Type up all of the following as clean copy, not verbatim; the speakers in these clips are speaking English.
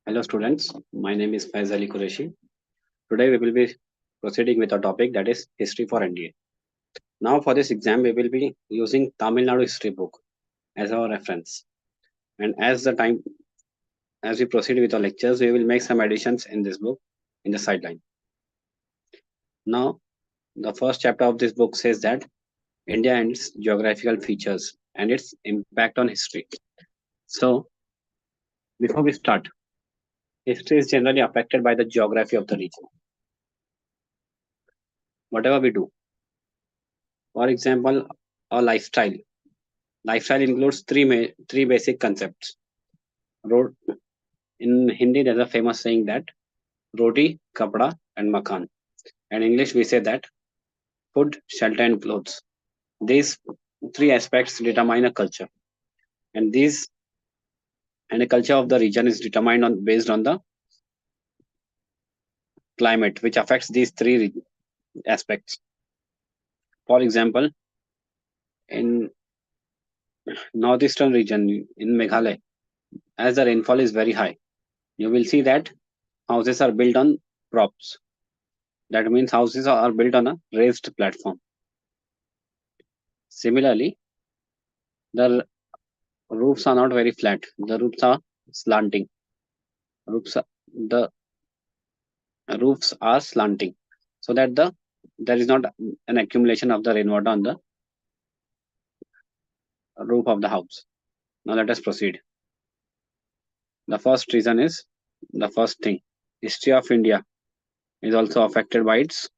Hello students, my name is Faiz Qureshi. Today we will be proceeding with a topic that is history for India. Now for this exam we will be using Tamil Nadu history book as our reference. And as we proceed with our lectures, we will make some additions in this book in the sideline. Now the first chapter of this book says that India and its geographical features and its impact on history. So before we start, history is generally affected by the geography of the region. Whatever we do, for example, our lifestyle. Lifestyle includes three basic concepts. Ro- In Hindi, there's a famous saying that roti, kapda, and makan. In English, we say that food, shelter, and clothes. These three aspects determine a culture, and these and the culture of the region is determined on based on the climate, which affects these aspects. For example, in northeastern region in Meghalaya, as the rainfall is very high, you will see that houses are built on props. That means houses are built on a raised platform. Similarly, the roofs are not very flat. The roofs are slanting. Roofs are, the roofs are slanting, so that there is not an accumulation of the rainwater on the roof of the house. Now let us proceed. The first reason is the first thing. History of India is also affected by its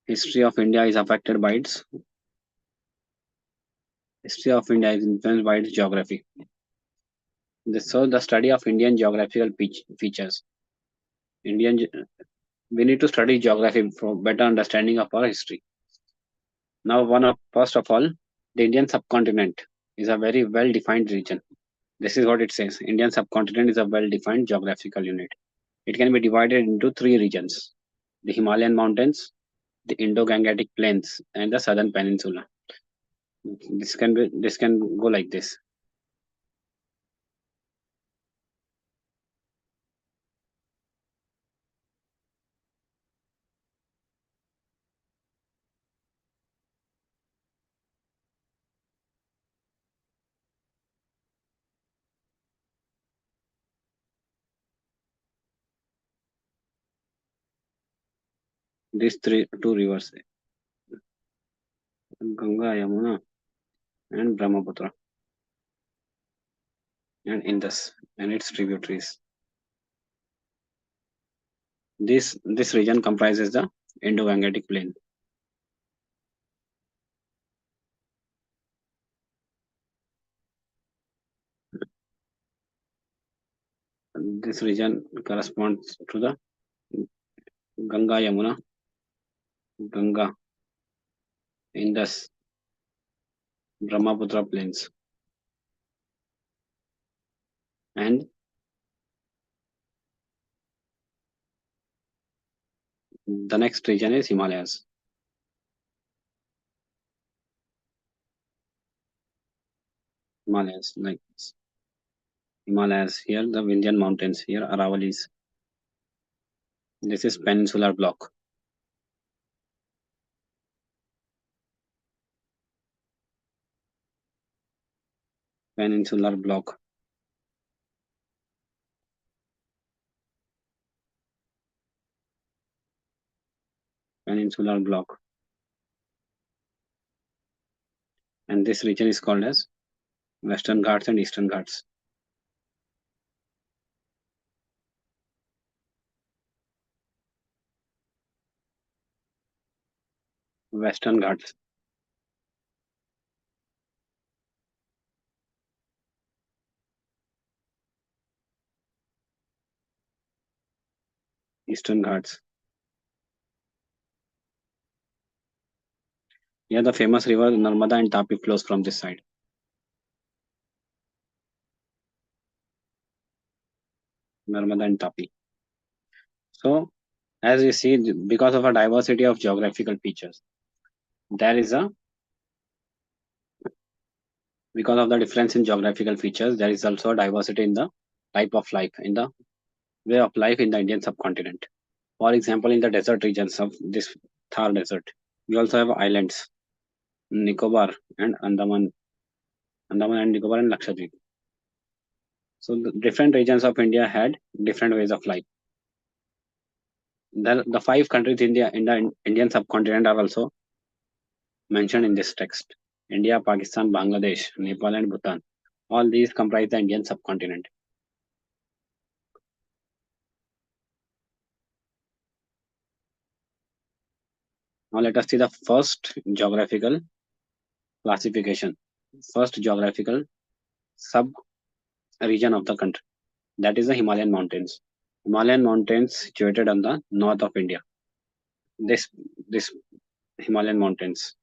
history of India is affected by its history of India is influenced by its geography. So the study of Indian geographical features. Indian we need to study geography for better understanding of our history. Now, first of all, the Indian subcontinent is a very well-defined region. This is what it says. Indian subcontinent is a well-defined geographical unit. It can be divided into three regions: the Himalayan mountains, the Indo-Gangetic plains, and the southern peninsula. This can go like this. These two rivers, Ganga, Yamuna, and Brahmaputra, and Indus, and its tributaries. This region comprises the Indo-Gangetic plain. This region corresponds to the Ganga, Yamuna, Ganga, Indus, Brahmaputra plains, and the next region is Himalayas. Himalayas, like Himalayas. Here, the Vindhyan mountains. Here, Aravalis. This is peninsular block. Peninsular block. Peninsular block. And this region is called as Western Ghats and Eastern Ghats. Western Ghats. Eastern Ghats. Here, the famous river Narmada and Tapi flows from this side. Narmada and Tapi. So, as you see, because of a diversity of geographical features, there is a Because of the difference in geographical features, there is also a diversity in the type of life, in the way of life in the Indian subcontinent. For example, in the desert regions of this Thar Desert, we also have islands, Nicobar and Andaman and Nicobar and Lakshadweep. So the different regions of India had different ways of life. The five countries in the Indian subcontinent are also mentioned in this text. India, Pakistan, Bangladesh, Nepal and Bhutan. All these comprise the Indian subcontinent. Now let us see the first geographical classification. First geographical sub region of the country. That is the Himalayan mountains. Himalayan mountains situated on the north of India. This Himalayan mountains.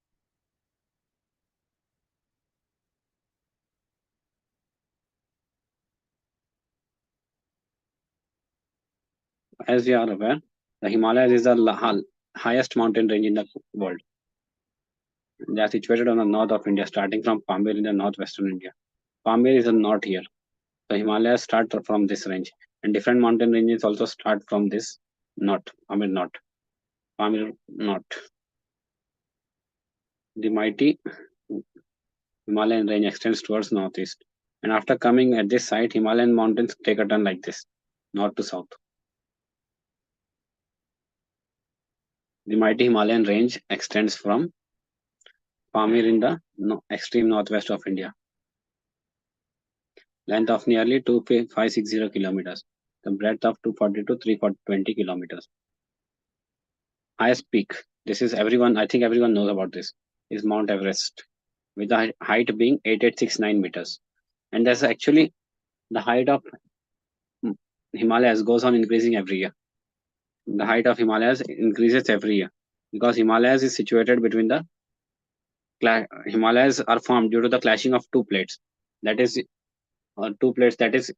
As we are aware, the Himalayas is the highest mountain range in the world. They are situated on the north of India, starting from Pamir in the northwestern India. Pamir is the north here. The Himalayas start from this range, and different mountain ranges also start from this north. Pamir north. Pamir north. The mighty Himalayan range extends towards northeast. And after coming at this site, Himalayan mountains take a turn like this, north to south. The mighty Himalayan range extends from Pamir in the extreme northwest of India, length of nearly 2560 kilometers, the breadth of 240 to 320 kilometers. Highest peak, this is everyone, I think everyone knows about this, is Mount Everest, with the height being 8869 meters. And that's actually the height of Himalayas goes on increasing every year. The height of Himalayas increases every year because Himalayas is situated between the Himalayas are formed due to the clashing of two plates. That is two plates. That is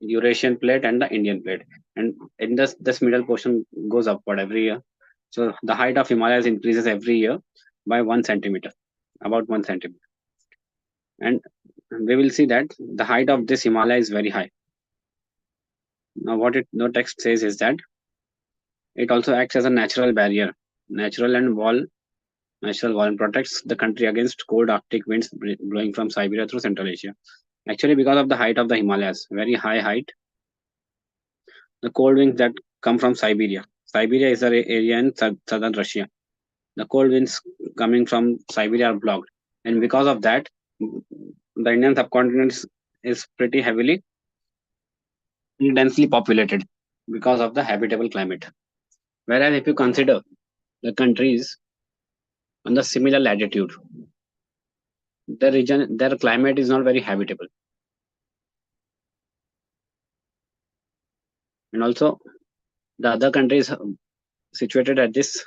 Eurasian plate and the Indian plate. And in this middle portion goes upward every year. So the height of Himalayas increases every year by 1 centimeter, about 1 centimeter. And we will see that the height of this Himalaya is very high. Now, what the text says is that it also acts as a natural barrier, natural wall, and protects the country against cold Arctic winds blowing from Siberia through Central Asia. Actually, because of the height of the Himalayas, very high height, the cold winds that come from Siberia. Siberia is an area in southern Russia. The cold winds coming from Siberia are blocked, and because of that, the Indian subcontinent is pretty heavily densely populated because of the habitable climate. Whereas if you consider the countries on the similar latitude, their climate is not very habitable. And also the other countries situated at this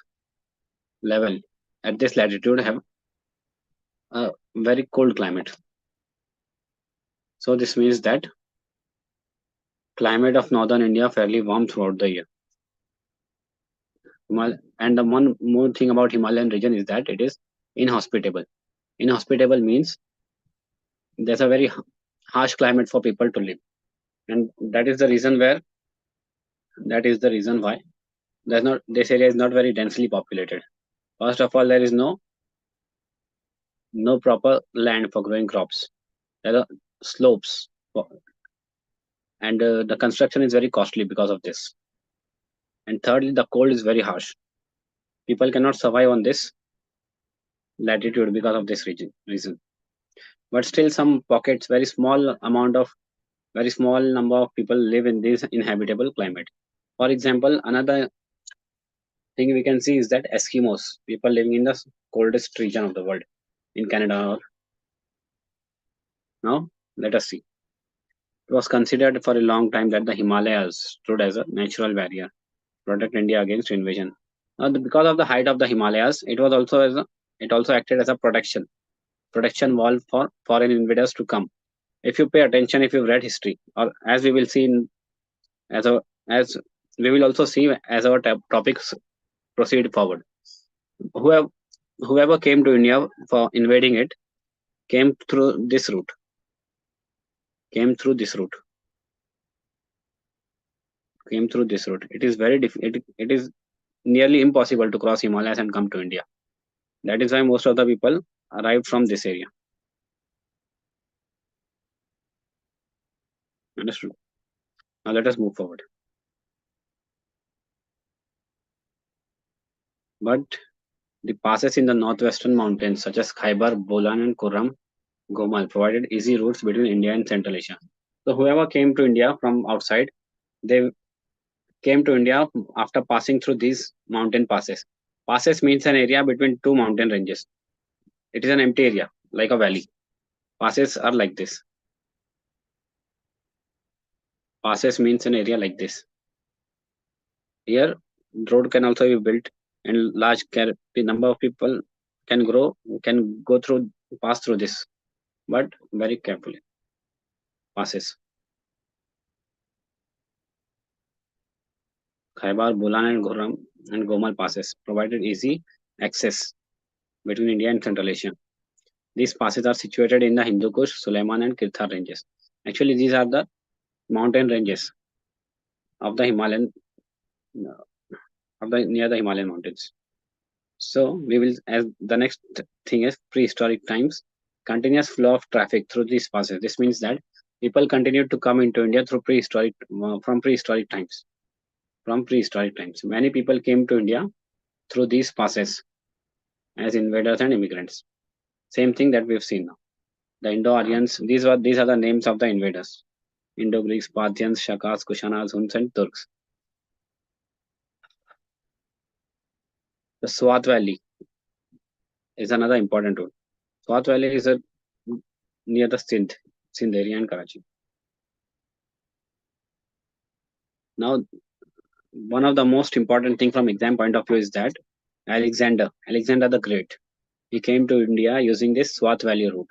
level, at this latitude, have a very cold climate. So this means that climate of northern India fairly warm throughout the year. And the one more thing about Himalayan region is that it is inhospitable. Inhospitable means there's a very harsh climate for people to live, and that is the reason why there's not this area is not very densely populated. First of all, there is no proper land for growing crops. There are slopes, and the construction is very costly because of this. And thirdly, the cold is very harsh. People cannot survive on this latitude because of this reason. But still, some pockets, very small number of people live in this inhabitable climate. For example, another thing we can see is that Eskimos, people living in the coldest region of the world, in Canada. Now, let us see. It was considered for a long time that the Himalayas stood as a natural barrier to protect India against invasion. Now, because of the height of the Himalayas, it also acted as a protection wall for foreign invaders to come. If you pay attention, if you've read history, or as we will see as we will also see as our topics proceed forward, whoever whoever came to India for invading it, came through this route. Came through this route. Came through this route. It is very it is nearly impossible to cross Himalayas and come to India. That is why most of the people arrived from this area. Understood? Now let us move forward. But the passes in the northwestern mountains, such as Khyber, Bolan, and Kurram Gomal, provided easy routes between India and Central Asia. So whoever came to India from outside, they came to India after passing through these mountain passes. Passes means an area between two mountain ranges. It is an empty area, like a valley. Passes are like this. Passes means an area like this. Here, road can also be built, and the number of people can grow, can go through, pass through this, but very carefully. Passes. Khaibar, Bolan, and Goram and Gomal passes provided easy access between India and Central Asia. These passes are situated in the Hindu Kush, Sulaiman, and Kirthar ranges. Actually, these are the mountain ranges of the Himalayan, of the near the Himalayan mountains. So we will, as the next thing is prehistoric times, continuous flow of traffic through these passes. This means that people continued to come into India through from prehistoric times. From prehistoric times, many people came to India through these passes as invaders and immigrants. Same thing that we've seen now. The Indo-Aryans, these are the names of the invaders. Indo-Greeks, Parthians, Shakas, Kushanas, Huns, and Turks. The Swat Valley is another important route. Swat Valley is near the Sindh area and Karachi. Now, one of the most important thing from exam point of view is that Alexander the Great, he came to India using this Swat Valley route.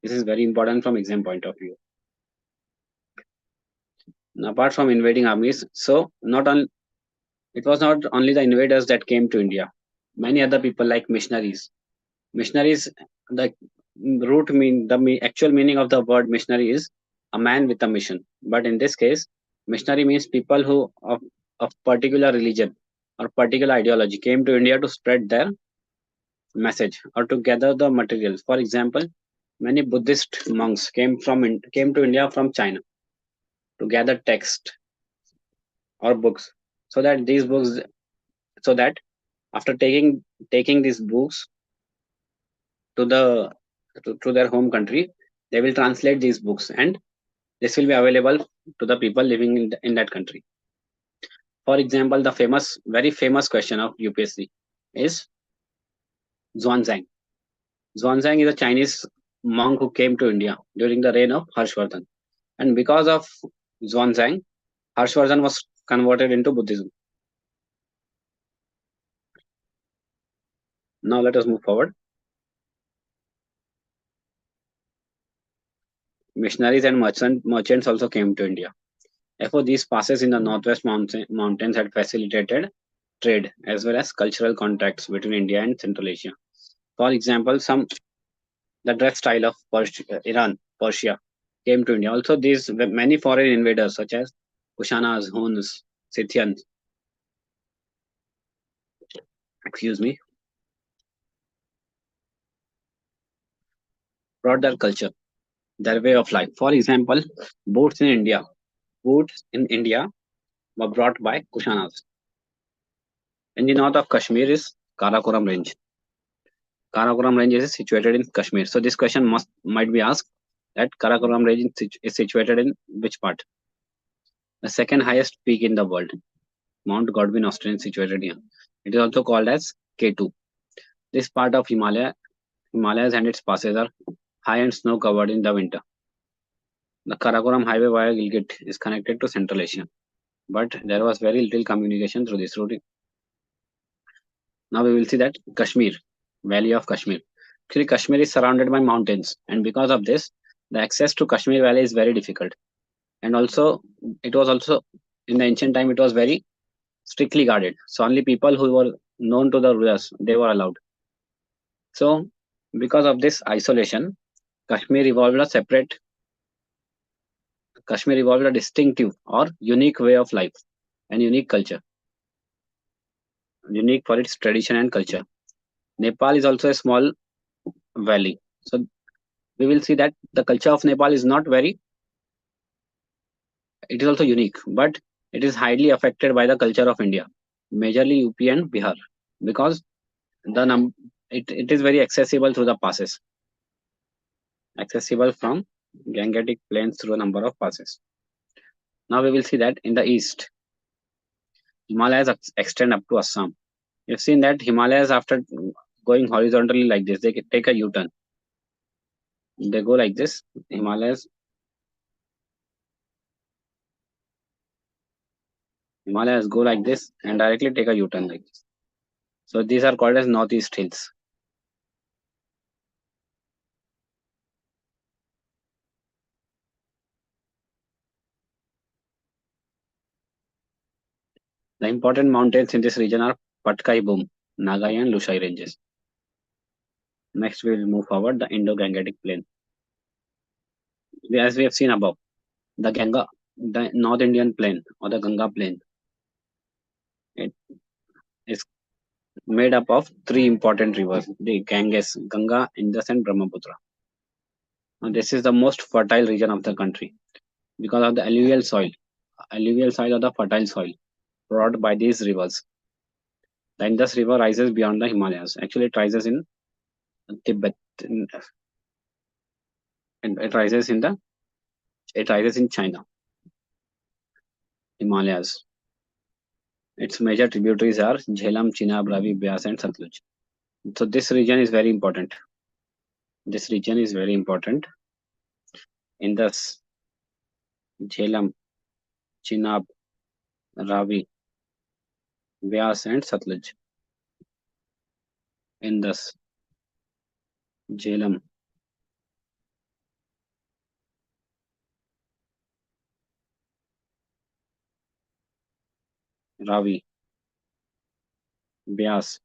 This is very important from exam point of view. Now, apart from invading armies, so it was not only the invaders that came to India. Many other people like missionaries. Missionaries, the actual meaning of the word missionary is a man with a mission. But in this case, missionary means people who of particular religion or particular ideology came to India to spread their message or to gather the materials. For example, many Buddhist monks came to India from China to gather text or books, so that so that after taking these books to to their home country, they will translate these books and this will be available to the people living in that country. For example, the very famous question of UPSC is Xuanzang. Xuanzang is a Chinese monk who came to India during the reign of Harshvardhan. And because of Xuanzang, Harshvardhan was converted into Buddhism. Now let us move forward. Missionaries and merchants also came to India. Therefore, these passes in the northwest mountains had facilitated trade as well as cultural contacts between India and Central Asia. For example, the dress style of Persia came to India. Also, these many foreign invaders such as Kushanas, Huns, Scythians, excuse me, brought their culture, their way of life. For example, boots in India were brought by Kushanas. In the north of Kashmir is Karakoram range. Karakoram range is situated in Kashmir. So this question might be asked that Karakoram range is situated in which part? The second highest peak in the world, Mount Godwin Australian, is situated here. It is also called as K2. This part of Himalayas and its passes are high and snow covered in the winter. The Karakoram highway via Gilgit is connected to Central Asia, but there was very little communication through this route. Now we will see that Kashmir, Valley of Kashmir. Actually, Kashmir is surrounded by mountains, and because of this, the access to Kashmir Valley is very difficult. And also, it was also in the ancient time, it was very strictly guarded. So only people who were known to the rulers, they were allowed. So Because of this isolation, Kashmir evolved a separate Kashmir evolved a distinctive or unique way of life and unique culture, unique for its tradition and culture. Nepal is also a small valley. So we will see that the culture of Nepal is not very, it is also unique, but it is highly affected by the culture of India, majorly UP and Bihar, because the it is very accessible through the passes, accessible from Gangetic plains through a number of passes. Now we will see that in the east, Himalayas extend up to Assam. You've seen that Himalayas, after going horizontally like this, they take a U-turn. They go like this. Himalayas go like this and directly take a U-turn like this. So these are called as northeast hills. The important mountains in this region are Patkai Boom, Nagai and Lushai ranges. Next, we will move forward the Indo-Gangetic plain. As we have seen above, the North Indian plain or the Ganga plain, it is made up of three important rivers: the Ganges, Ganga, Indus, and Brahmaputra. Now, this is the most fertile region of the country because of the alluvial soil or the fertile soil brought by these rivers. The Indus River rises beyond the Himalayas. Actually, it rises in Tibet. And it rises in China, Himalayas. Its major tributaries are Jhelum, Chenab, Ravi, Beas, and Satluj. So this region is very important. This region is very important. Indus, Jhelum, Chenab, Ravi, Beas, and Satluj. Indus, Jhelum, Ravi, Beas,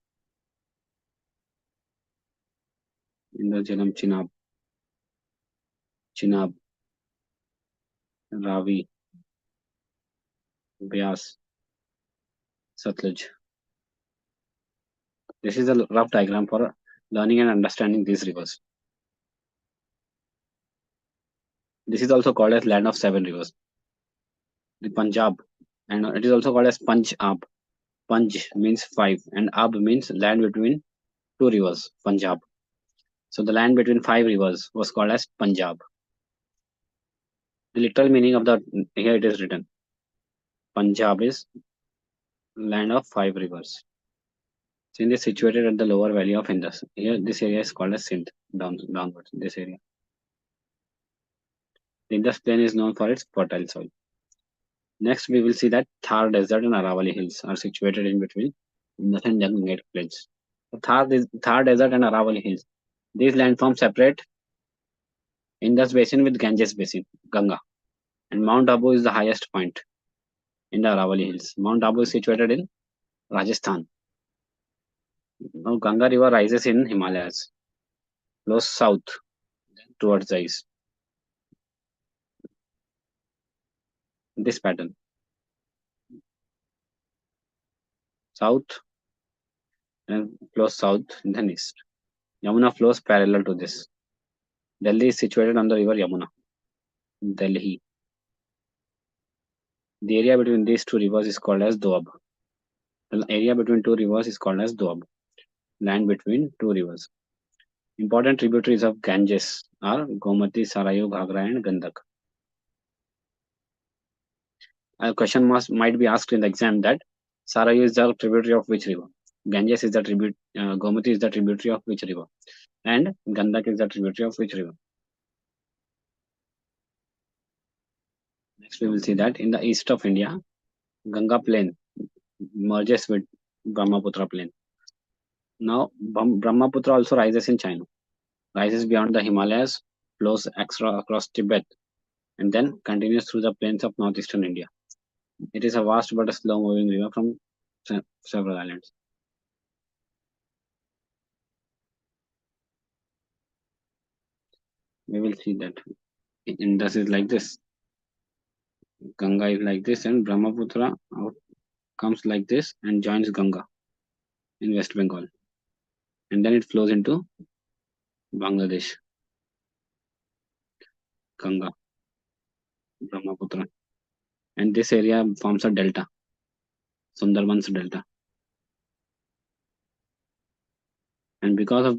Indus, Jhelum, Chenab, Ravi, Beas, Satluj. This is a rough diagram for learning and understanding these rivers. This is also called as land of seven rivers. The Punjab, and it is also called as Punjab. Panj means five, and Ab means land between two rivers, Punjab. So the land between five rivers was called as Punjab. The literal meaning of the here it is written. Punjab is land of five rivers. Sindh is situated at the lower valley of Indus. Here, this area is called as Sindh, downwards. This area. The Indus plain is known for its fertile soil. Next, we will see that Thar Desert and Aravalli Hills are situated in between Indus and Gangetic plains. Thar Desert and Aravalli Hills. These landforms separate Indus Basin with Ganges Basin, Ganga, and Mount Abu is the highest point in the Aravalli Hills. Mount Abu is situated in Rajasthan. Now, Ganga River rises in Himalayas, flows south towards the east. This pattern. South and flows south and then east. Yamuna flows parallel to this. Delhi is situated on the river Yamuna. Delhi. The area between these two rivers is called as Doab. The area between two rivers is called as Doab. Land between two rivers. Important tributaries of Ganges are Gomati, Sarayu, Ghagra, and Gandak. A question might be asked in the exam that Sarayu is the tributary of which river? Ganges is the Gomati is the tributary of which river? And Gandak is the tributary of which river? Next, we will see that in the east of India, Ganga plain merges with Brahmaputra plain. Now, Brahmaputra also rises in China, rises beyond the Himalayas, flows across Tibet, and then continues through the plains of northeastern India. It is a vast but a slow-moving river from several islands. We will see that Indus is like this, Ganga is like this, and Brahmaputra out comes like this and joins Ganga in West Bengal, and then it flows into Bangladesh. Ganga, Brahmaputra, and this area forms a delta, Sundarbans Delta, and because of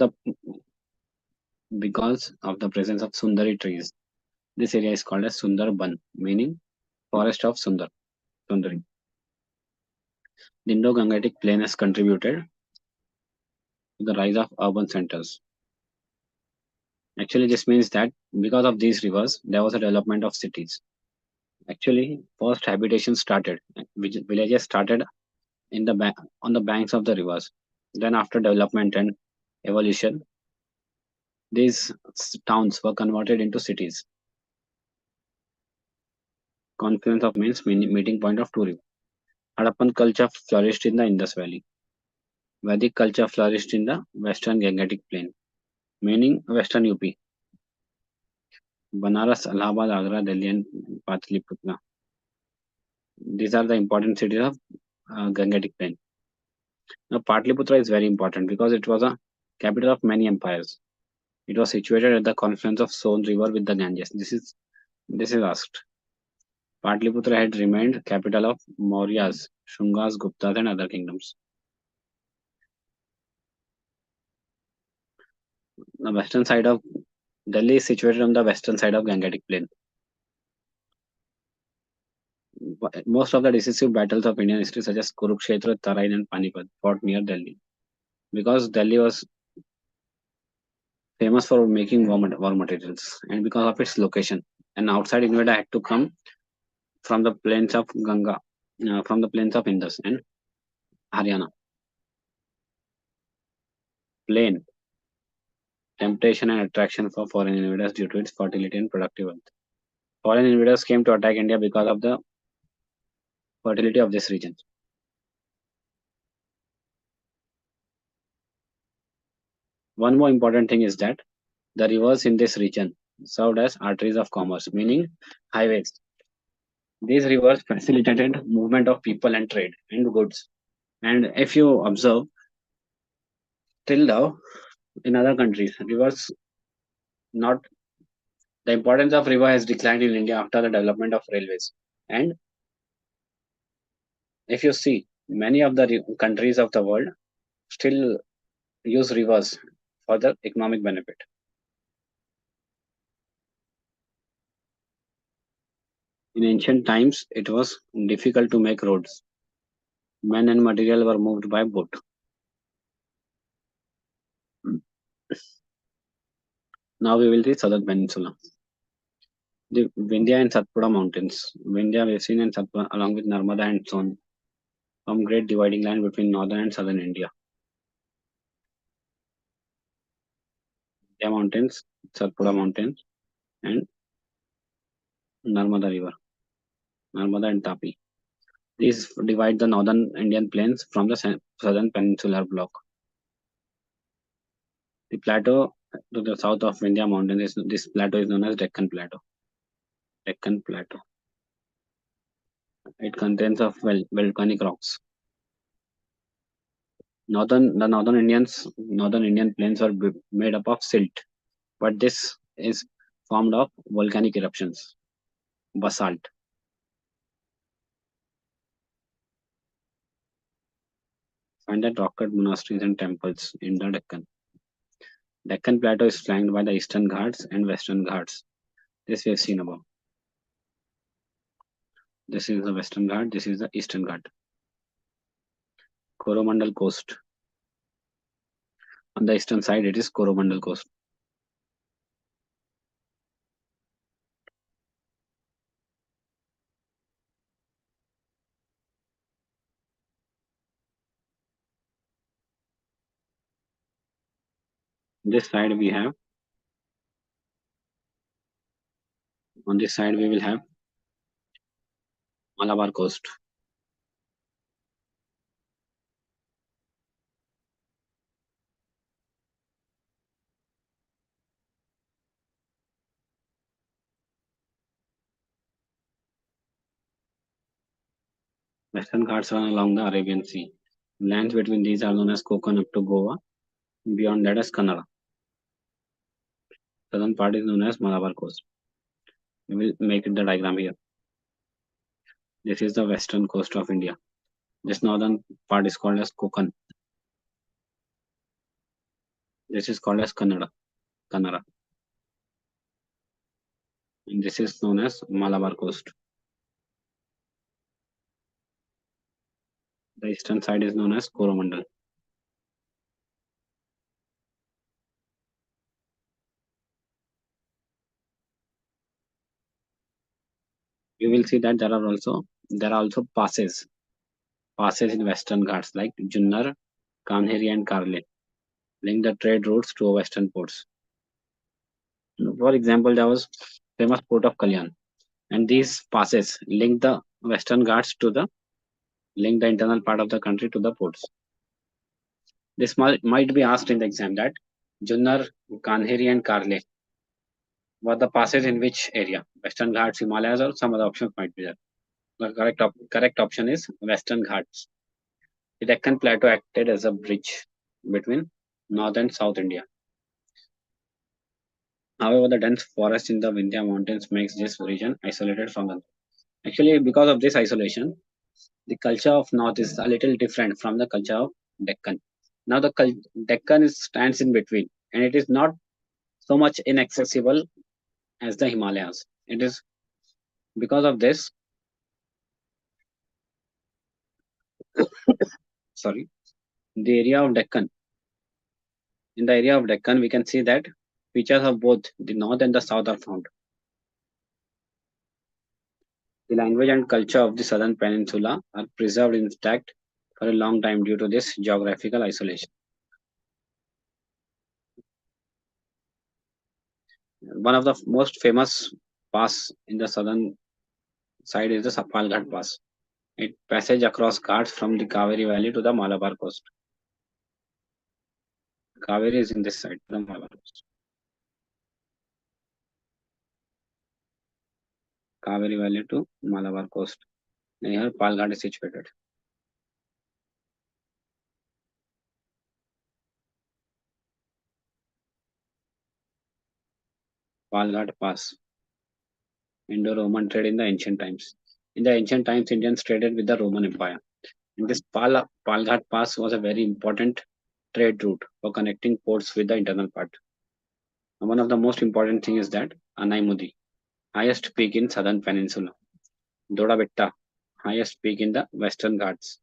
the presence of Sundari trees, this area is called as Sundarban, meaning forest of Sundari. The Indo-Gangetic Plain has contributed to the rise of urban centers. Actually, this means that because of these rivers, there was a development of cities. Actually, first habitation started, villages started in on the banks of the rivers. Then, after development and evolution, these towns were converted into cities. Confluence of means meeting point of two rivers. Harappan culture flourished in the Indus Valley. Vedic culture flourished in the Western Gangetic Plain, meaning Western UP. Banaras, Allahabad, Agra, Delhi, and Patliputra. These are the important cities of Gangetic Plain. Now, Patliputra is very important because it was a capital of many empires. It was situated at the confluence of Son River with the Ganges. This is asked. Patliputra had remained capital of Mauryas, Shungas, Guptas, and other kingdoms. The western side of Delhi is situated on the western side of Gangetic Plain. Most of the decisive battles of Indian history, such as Kurukshetra, Tarain, and Panipat, fought near Delhi. Because Delhi was famous for making war materials, and because of its location, an outside invader had to come from the plains of Ganga, from the plains of Indus and Haryana. Plain, temptation and attraction for foreign invaders due to its fertility and productive wealth. Foreign invaders came to attack India because of the fertility of this region. One more important thing is that the rivers in this region served as arteries of commerce, meaning highways. These rivers facilitated movement of people and trade and goods. And if you observe, till now in other countries, rivers not the importance of river has declined in India after the development of railways. And if you see, many of the countries of the world still use rivers for the economic benefit. In ancient times, it was difficult to make roads. Men and material were moved by boat. Now we will see southern peninsula. The Vindhya and Satpura mountains. Vindhya Basin and Satpura along with Narmada and Son form great dividing line between northern and southern India. Vindhya mountains, Satpura mountains and Narmada river, Narmada and Tapi. These divide the northern Indian plains from the southern peninsular block. The plateau to the south of Vindhya mountains this plateau is known as Deccan Plateau. Deccan Plateau. It contains of volcanic rocks. Northern Indian plains are made up of silt, but this is formed of volcanic eruptions, basalt. Find that rock cut monasteries and temples in the Deccan. Deccan Plateau is flanked by the Eastern Ghats and Western Ghats. This we have seen above. This is the Western Ghat, this is the Eastern Ghat. Coromandel Coast. On the eastern side, it is Coromandel Coast. This side we have, on this side we will have Malabar Coast. Western Ghats run along the Arabian Sea. Lands between these are known as Konkan up to Goa. Beyond that is Kannada. Southern part is known as Malabar coast. We will make it the diagram here. This is the western coast of India. This northern part is called as Konkan. This is called as Kannada. And this is known as Malabar coast. The eastern side is known as Coromandel. You will see that there are also passes in Western Ghats like Junnar, Kanheri, and Karle, link the trade routes to western ports. For example, there was famous port of Kalyan, and these passes link the internal part of the country to the ports. This might be asked in the exam that Junnar, Kanheri, and Karle were the passes in which area? Western Ghats, Himalayas, or some other options might be there. The correct option is Western Ghats. The Deccan Plateau acted as a bridge between North and South India. However, the dense forest in the Vindhya Mountains makes this region isolated from the. Actually, because of this isolation, the culture of North is a little different from the culture of Deccan. Now, the Deccan stands in between, and it is not so much inaccessible as the Himalayas. It is because of this. Sorry, the area of Deccan. In the area of Deccan, we can see that features of both the North and the South are found. The language and culture of the southern peninsula are preserved intact for a long time due to this geographical isolation. One of the most famous pass in the southern side is the Sapalghat Pass. It passes across Ghats from the Kaveri Valley to the Malabar coast. Kaveri is in this side, the Malabar coast. Kaveri Valley to Malabar coast. And here Palghat is situated. Palghat Pass. Indo-Roman trade in the ancient times. In the ancient times, Indians traded with the Roman Empire. And this Palghat Pass was a very important trade route for connecting ports with the internal part. And one of the most important thing is that Anaimudi, highest peak in southern peninsula. Dodabetta, highest peak in the western Ghats.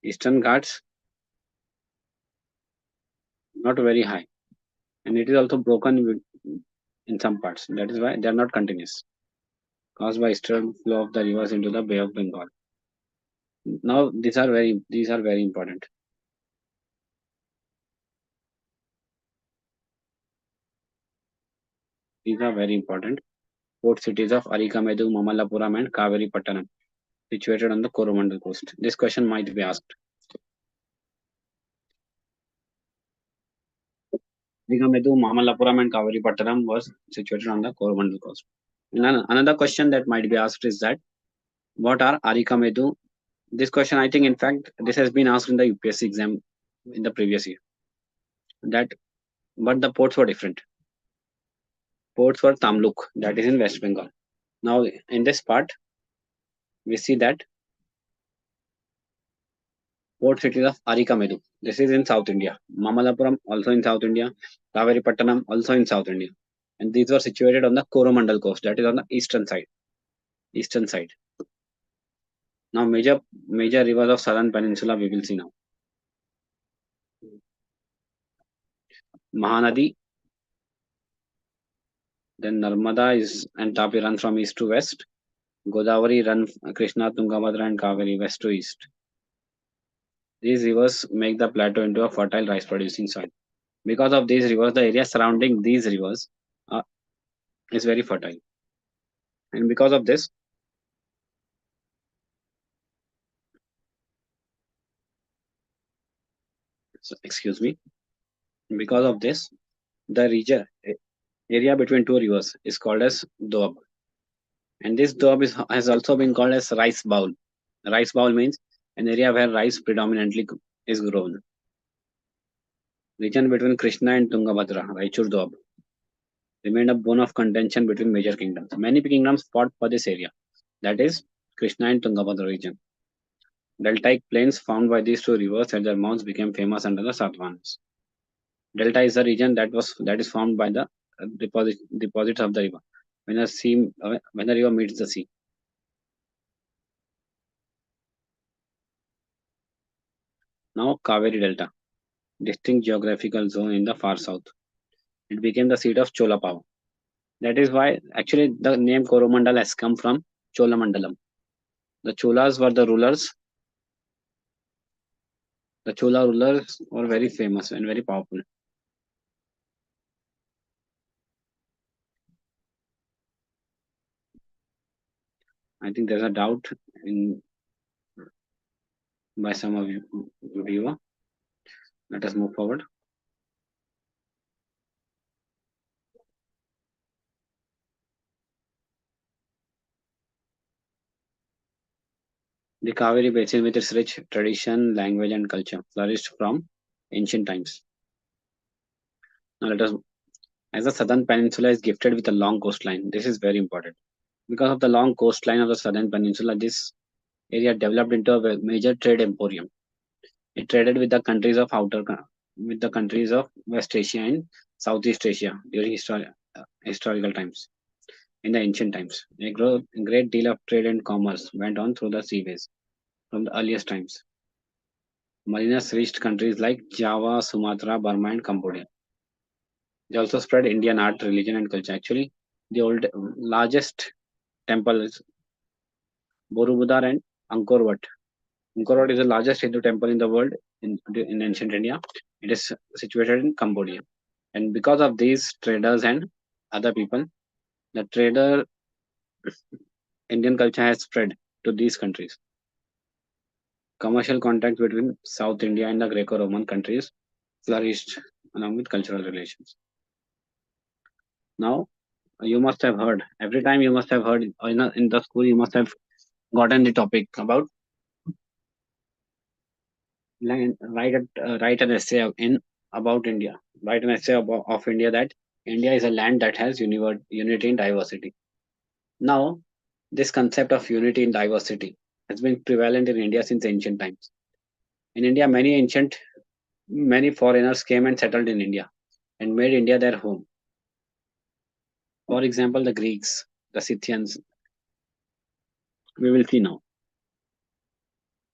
Eastern Ghats, not very high. And it is also broken in some parts. That is why they are not continuous, caused by eastern flow of the rivers into the Bay of Bengal. Now these are very important. These are very important. Port cities of Arikamedu, Mamallapuram, and Kaveri Pattanam, situated on the Coromandel coast. This question might be asked. Arikamedu, Mamallapuram, and Kaveri Pattanam was situated on the Coromandel coast. And another question that might be asked is that what are Arikamedu? This question, I think, in fact, this has been asked in the UPSC exam in the previous year. That, but the ports were different. Ports were Tamluk, that is in West Bengal. Now, in this part, we see that port cities of Arikamedu. This is in South India. Mamallapuram also in South India. Kaveri Pattanam also in South India. And these were situated on the Coromandel coast, that is on the eastern side. Eastern side. Now, major rivers of southern peninsula we will see now. Mahanadi, then Narmada is and Tapi run from east to west. Godavari run Krishna, Tungabhadra, and Kaveri west to east. These rivers make the plateau into a fertile rice producing soil. Because of these rivers, the area surrounding these rivers is very fertile. And because of this, excuse me, because of this, the region area between two rivers is called as Doab. And this dob has also been called as rice bowl. Rice bowl means an area where rice predominantly is grown. Region between Krishna and Tungabhadra, Raichur Doab, remained a bone of contention between major kingdoms. Many kingdoms fought for this area, that is, Krishna and Tungabhadra region. Deltaic plains formed by these two rivers at their mouths became famous under the Satavahanas. Delta is the region that is formed by the deposits of the river when the river meets the sea. Now Kaveri Delta, distinct geographical zone in the far south. It became the seat of Chola power. That is why actually the name Coromandel has come from Cholamandalam. The Cholas were the rulers. The Chola rulers were very famous and very powerful. I think there's a doubt in by some of you viewer. Let us move forward. The Kaveri Basin, with its rich tradition, language, and culture, flourished from ancient times. Now, let us, as the southern peninsula is gifted with a long coastline, this is very important. Because of the long coastline of the southern peninsula, this area developed into a major trade emporium. It traded with the countries of with the countries of West Asia and Southeast Asia during historical times. In the ancient times, a great deal of trade and commerce went on through the seaways from the earliest times. Mariners reached countries like Java, Sumatra, Burma, and Cambodia. They also spread Indian art, religion, and culture. Actually, the largest temple is Borobudur and Angkor Wat. Angkor Wat is the largest Hindu temple in the world in ancient India. It is situated in Cambodia. And because of these traders and other people, the trader Indian culture has spread to these countries. Commercial contacts between South India and the Greco-Roman countries flourished along with cultural relations. Now, you must have heard, every time you must have heard, or in the school, you must have gotten the topic about write an essay in about India. Write an essay of India that India is a land that has unity in diversity. Now, this concept of unity in diversity has been prevalent in India since ancient times. In India, many foreigners came and settled in India and made India their home. For example, the Greeks, the Scythians, we will see now.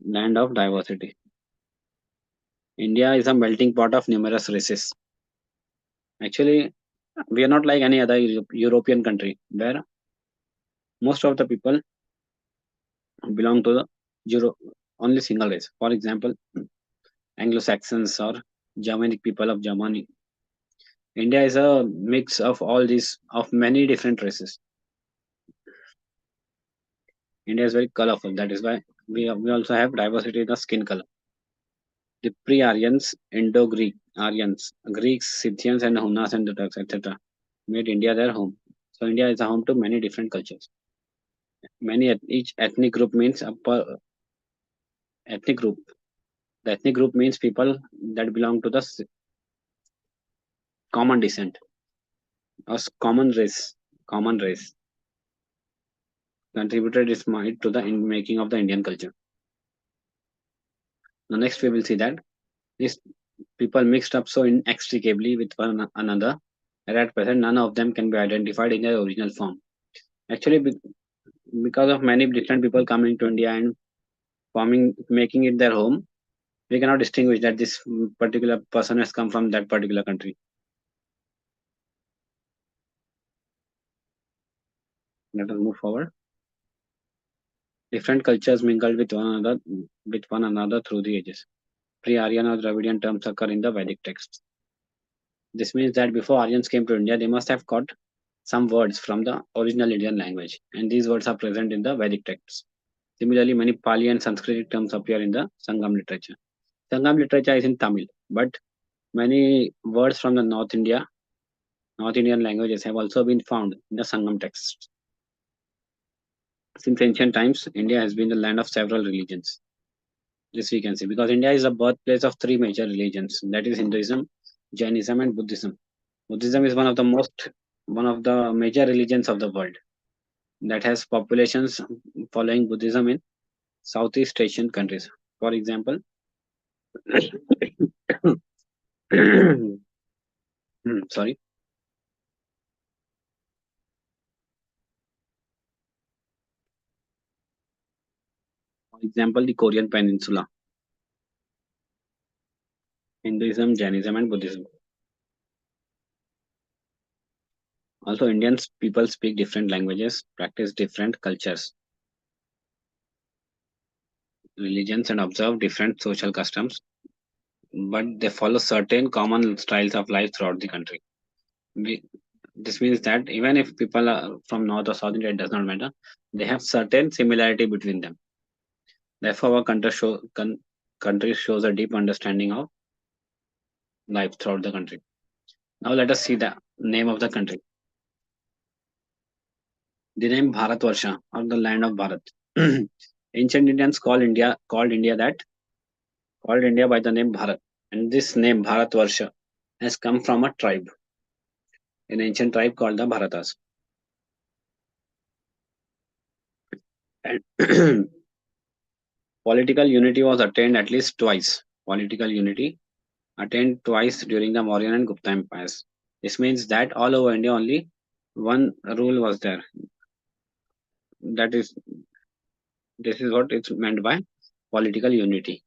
Land of diversity. India is a melting pot of numerous races. Actually, we are not like any other European country where most of the people belong to the only single race. For example, Anglo-Saxons or Germanic people of Germany. India is a mix of all these of many different races. India is very colorful. That is why we also have diversity in the skin color. The pre-Aryans, Indo-Greek Aryans, Greeks, Scythians, and Hunas and the Turks, etc., made India their home. So India is a home to many different cultures. Each ethnic group means ethnic group. The ethnic group means people that belong to the common descent or common race contributed its might to the making of the Indian culture. Now, next we will see that these people mixed up so inextricably with one another that at present none of them can be identified in their original form. Actually, because of many different people coming to India and making it their home, we cannot distinguish that this particular person has come from that particular country. Let us move forward. Different cultures mingled with one another through the ages. Pre-Aryan or Dravidian terms occur in the Vedic texts. This means that before Aryans came to India, they must have got some words from the original Indian language, and these words are present in the Vedic texts. Similarly, many Pali and Sanskrit terms appear in the Sangam literature. Sangam literature is in Tamil, but many words from the North Indian languages have also been found in the Sangam texts. Since ancient times, India has been the land of several religions. This we can see because India is the birthplace of three major religions, that is Hinduism, Jainism, and Buddhism. Buddhism is one of the major religions of the world that has populations following Buddhism in Southeast Asian countries. For example, sorry, for example, the Korean Peninsula, Hinduism, Jainism, and Buddhism. Also, Indian people speak different languages, practice different cultures, religions, and observe different social customs, but they follow certain common styles of life throughout the country. We, this means that even if people are from North or South India, it does not matter. They have certain similarity between them. Therefore, our country shows a deep understanding of life throughout the country. Now, let us see the name of the country. The name Bharatvarsha, or the land of Bharat. Ancient Indians called India by the name Bharat, and this name Bharatvarsha has come from a tribe, an ancient tribe called the Bharatas. And political unity was attained at least twice. Political unity attained twice during the Mauryan and Gupta empires. This means that all over India only one rule was there. That is, this is what it's meant by political unity.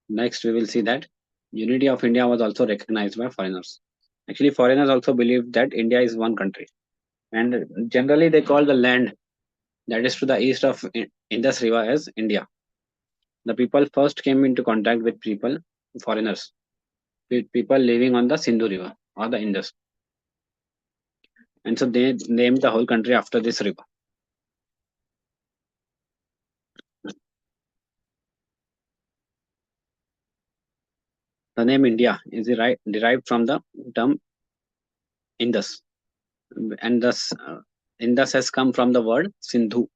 Next, we will see that unity of India was also recognized by foreigners. Actually, foreigners also believed that India is one country, and generally they call the land that is to the east of Indus River as India. The people first came into contact with foreigners, with people living on the Sindhu River or the Indus, and so they named the whole country after this river. The name India is derived from the term Indus, and thus Indus has come from the word Sindhu.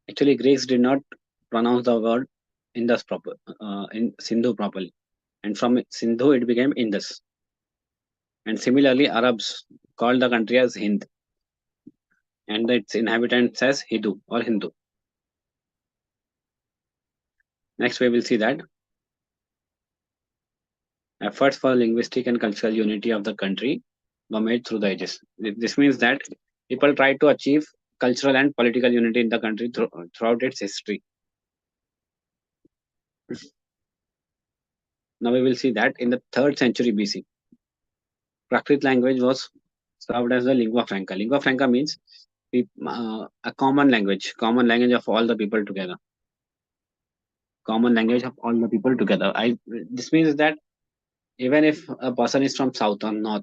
Actually, Greeks did not pronounce the word in Sindhu properly, and from Sindhu it became Indus. And similarly, Arabs called the country as Hind, and its inhabitants as Hindu or Hindu. Next, we will see that efforts for linguistic and cultural unity of the country were made through the ages. This means that people tried to achieve cultural and political unity in the country throughout its history. Now we will see that in the 3rd century BC, Prakrit language was served as the lingua franca. Lingua franca means a common language of all the people together. Common language of all the people together. This means that even if a person is from south or north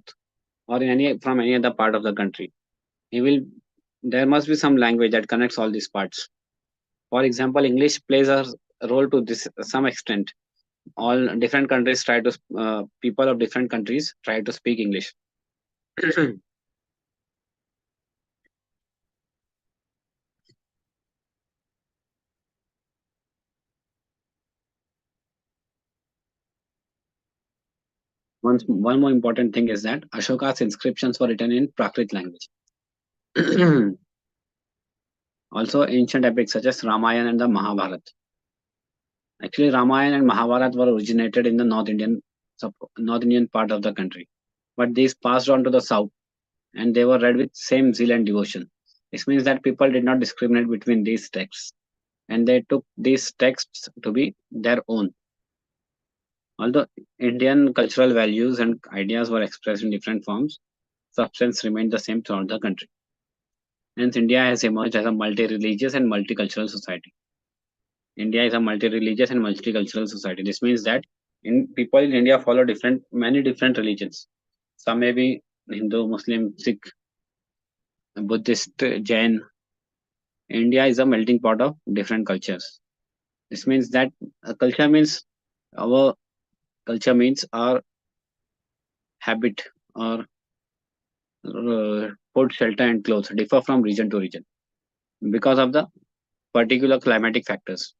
or from any other part of the country, he will there must be some language that connects all these parts. For example, English plays a role to this some extent. All different countries try to people of different countries try to speak English. One more important thing is that Ashoka's inscriptions were written in Prakrit language. Also, ancient epics such as Ramayana and the Mahabharata. Actually, Ramayana and Mahabharata were originated in the North Indian part of the country, but these passed on to the south, and they were read with same zeal and devotion. This means that people did not discriminate between these texts, and they took these texts to be their own. Although Indian cultural values and ideas were expressed in different forms, substance remained the same throughout the country. Hence, India has emerged as a multi-religious and multicultural society. India is a multi-religious and multicultural society. This means that people in India follow many different religions. Some may be Hindu, Muslim, Sikh, Buddhist, Jain. India is a melting pot of different cultures. This means that our culture means our habit or food, shelter, and clothes differ from region to region. because of the particular climatic factors.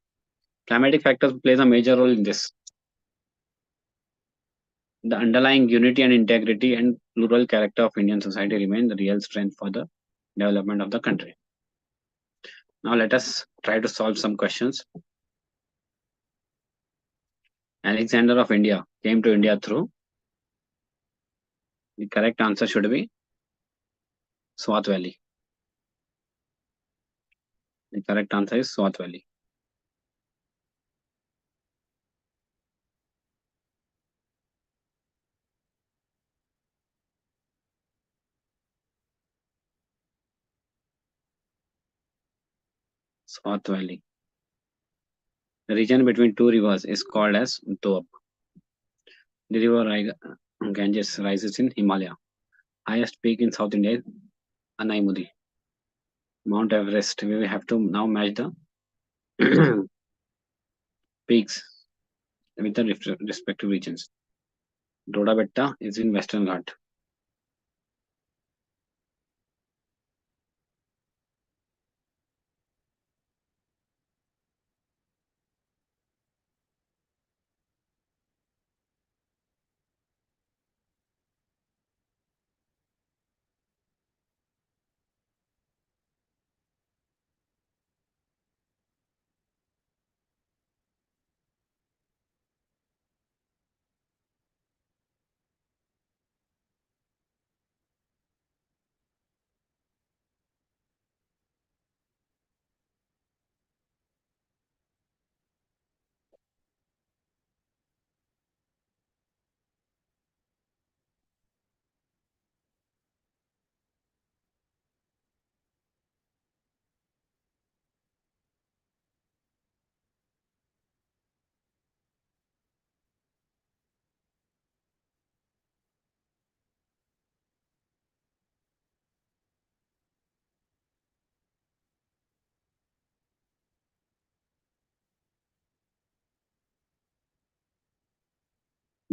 Climatic factors plays a major role in this. The underlying unity and integrity and plural character of Indian society remain the real strength for the development of the country. Now let us try to solve some questions. Alexander of India came to India through. The correct answer should be Swat Valley. The correct answer is Swat Valley. Swat Valley. The region between two rivers is called as Doab. The river Ganges rises in Himalaya. Highest peak in South India is Anaimudi. Mount Everest. We will have to now match the peaks with the respective regions. Doda Betta is in Western Ghat.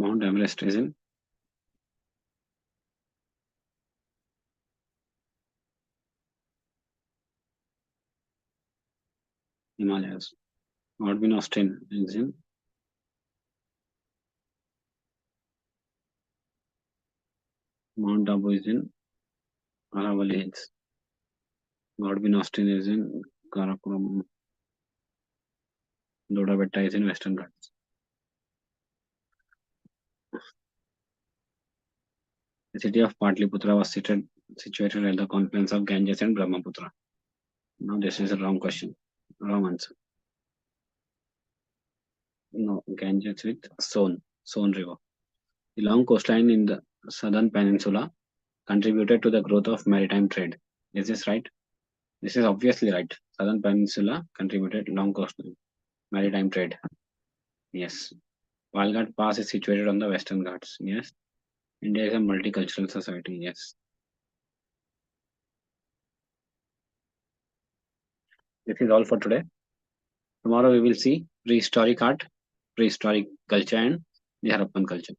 Mount Everest is in Himalayas. Godwin Austen is in Mount Abu is in Aravalli Hills. Godwin Austen is in Karakoram. Doda Betta is in Western Ghats. The city of Patliputra was situated at the confluence of Ganges and Brahmaputra. Now this is a wrong question. Wrong answer. No, Ganges with Son River. The long coastline in the southern peninsula contributed to the growth of maritime trade. Is this right? This is obviously right. Southern peninsula contributed long coastline maritime trade. Yes. Walghat Pass is situated on the Western Ghats. Yes. India is a multicultural society. Yes. This is all for today. Tomorrow we will see prehistoric art, prehistoric culture, and the Harappan culture.